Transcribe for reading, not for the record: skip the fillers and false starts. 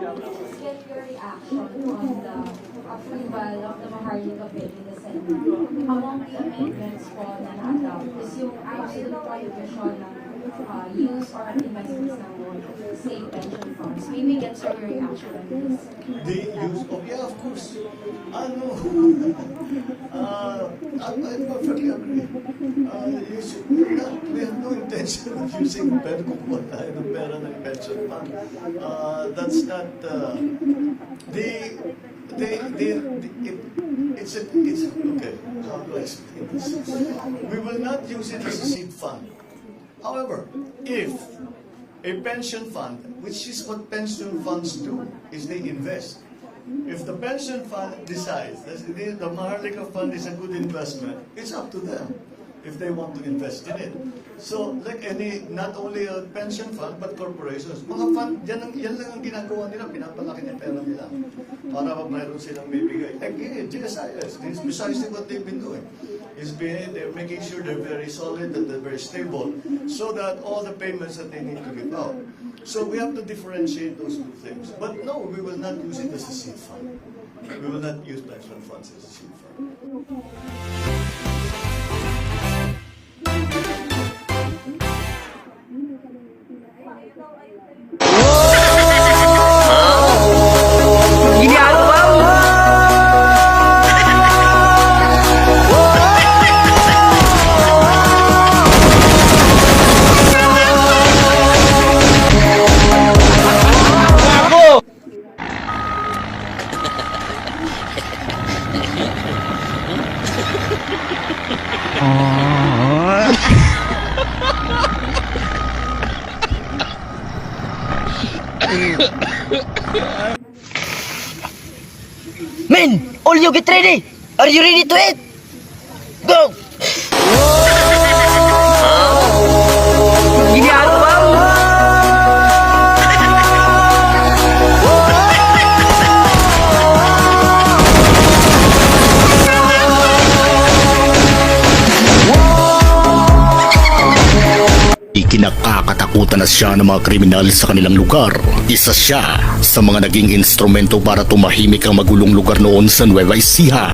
get your reaction on the approval of the Maharlika bill in the Senate. Among the amendments po na na-adopt is yung absolute prohibition ng use or investments ng state pension funds. Maybe get your reaction on this. The use of, yeah, of course. Ano, I perfectly agree. We have no intention of using pera kung kuha tayo ng pera ng pension fund. That's not, it's okay, how do I explain this? We will not use it as a seed fund. However, if a pension fund, which is what pension funds do, is they invest. If the pension fund decides that the Maharlika fund is a good investment, it's up to them if they want to invest in it. So, like any, not only a pension fund, but corporations. Mga fund, yan lang ang ginagawa nila, pinapalaki ng pera nila. Para mayroon silang bibigay. Again, GSIS, this is precisely what they've been doing. They're making sure they're very solid, that they're very stable, so that all the payments that they need to give out. So we have to differentiate those two things. But no, we will not use it as a seed fund. We will not use pension funds as a seed fund. Men, all you get ready. Are you ready to eat? Go! Gini ano ba? Ikinakakatakutan na siya ng mga kriminal sa kanilang lugar. Isa siya sa mga naging instrumento para tumahimik ang magulong lugar noon sa Nueva Ecija.